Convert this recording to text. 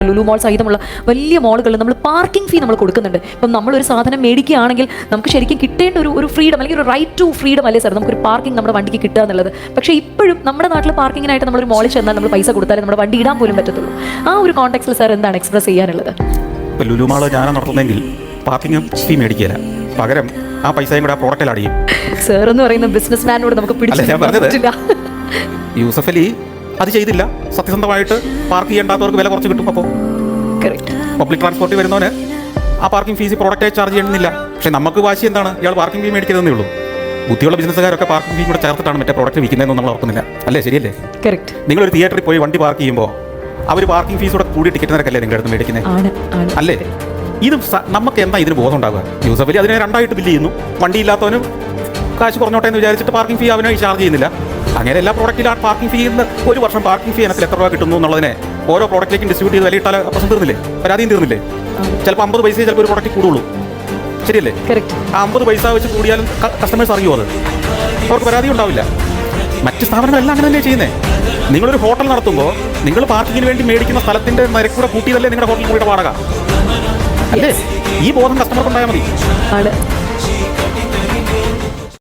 ലുലു മോൾ സഹിതമുള്ള വലിയ മോളുകളിൽ നമ്മൾ പാർക്കിംഗ് ഫീ നമ്മൾ കൊടുക്കുന്നുണ്ട്. ഇപ്പം നമ്മളൊരു സാധനം മേടിക്കുകയാണെങ്കിൽ നമുക്ക് ശരിക്കും കിട്ടേണ്ട ഒരു ഫ്രീഡം അല്ലെങ്കിൽ ഒരു റൈറ്റ് ടു ഫ്രീഡം അല്ലേ സാർ നമുക്കൊരു പാർക്കിംഗ് നമ്മുടെ വണ്ടിക്ക് കിട്ടുക എന്നുള്ളത്. പക്ഷേ ഇപ്പോഴും നമ്മുടെ നാട്ടിൽ പാർക്കിങ്ങിനായിട്ട് നമ്മളൊരു മോളിൽ ചെന്നാൽ നമ്മൾ പൈസ കൊടുത്താലേ നമ്മുടെ വണ്ടി ഇടാൻ പോലും പറ്റത്തുള്ളൂ. ആ ഒരു കോണ്ടെക്സ്റ്റിൽ സാർ എന്താണ് എക്സ്പ്രസ് ചെയ്യാനുള്ളത്? ഇപ്പോൾ ലുലു മാൾ ഞാനാണ് നടത്തുന്നതെങ്കിൽ പാർക്കിംഗ് ഫീ മേടിക്കില്ല, പകരം ആ പൈസയും കൂടെ ആ പ്രോഡക്റ്റിൽ അടിയും. സാർ എന്ന് പറയുന്ന ബിസിനസ് മാനോട് നമുക്ക് പിടിച്ചില്ല. യൂസഫ് അലി അത് ചെയ്തില്ല. സത്യസന്ധമായിട്ട് പാർക്ക് ചെയ്യേണ്ടാത്തവർക്ക് വില കുറച്ച് കിട്ടും. അപ്പോൾ പബ്ലിക് ട്രാൻസ്പോർട്ടിൽ വരുന്നവന് ആ പാർക്കിംഗ് ഫീസ് പ്രോഡക്റ്റായി ചാർജ് ചെയ്യണമെന്നില്ല. പക്ഷേ നമുക്ക് വാശി എന്താണ്, ഇയാൾ പാർക്കിംഗ് ഫീ മേടിക്കുന്നതേ ഉള്ളൂ. ബുദ്ധിയുള്ള ബിസിനസ്സുകാരൊക്കെ പാർക്കിംഗ് ഫീ കൂടെ ചേർത്തിട്ടാണ് മറ്റേ പ്രോഡക്റ്റ് വിൽക്കുന്നതെന്ന് നമ്മൾ ഓർക്കുന്നില്ല. അല്ലേ? ശരിയല്ലേ? നിങ്ങളൊരു തിയേറ്ററിൽ പോയി വണ്ടി പാർക്ക് ചെയ്യുമ്പോൾ അവർ പാർക്കിംഗ് ഫീസ് കൂടെ കൂടി ടിക്കറ്റ് നിരക്കല്ലേ നിങ്ങളുടെ അടുത്ത് മേടിക്കുന്നത്? അല്ലേ? ഇത് നമുക്ക് എന്താ ഇതിന് ബോധം ഉണ്ടാവുക? യൂസഫ് അലി അതിനെ രണ്ടായിട്ട് ബില്ല് ചെയ്യുന്നു. വണ്ടി ഇല്ലാത്തവനും കാശ് കുറഞ്ഞോട്ടെ എന്ന് വിചാരിച്ചിട്ട് പാർക്കിംഗ് ഫീ അവനായി ചാർജ് ചെയ്യുന്നില്ല. അങ്ങനെ എല്ലാ പ്രോഡക്റ്റിലും ആ പാർക്കിംഗ് ഫീ ഒരു വർഷം പാർക്കിംഗ് ഫീ ഇനത്തിൽ എത്ര രൂപ കിട്ടുന്നു എന്നുള്ളതിനെ ഓരോ പ്രോഡക്റ്റിലേക്കും ഡിസ്ട്രിബ്യൂട്ട് ചെയ്ത് വിലയിട്ടാൽ പ്രശ്നം തീർന്നില്ലേ? പരാതിയും തീർന്നില്ലേ? ചിലപ്പോൾ 50 പൈസയെ ചിലപ്പോൾ ഒരു പ്രോഡക്റ്റ് കൂടുള്ളൂ. ശരിയല്ലേ? ആ 50 പൈസ വെച്ച് കൂടിയാലും കസ്റ്റമേഴ്സ് അറിയുമോ? അത് അവർക്ക് പരാതി ഉണ്ടാവില്ല. മറ്റ് സ്ഥാപനങ്ങളെല്ലാം അങ്ങനെ തന്നെ ചെയ്യുന്നത്. നിങ്ങളൊരു ഹോട്ടൽ നടത്തുമ്പോൾ നിങ്ങൾ പാർക്കിങ്ങിന് വേണ്ടി മേടിക്കുന്ന സ്ഥലത്തിൻ്റെ നിരക്കൂടെ കൂട്ടിയതല്ലേ നിങ്ങളുടെ ഹോട്ടലിൽ കൂടെ വാടക? അല്ലേ? ഈ ബോധം കസ്റ്റമർക്ക് ഉണ്ടായാൽ മതി.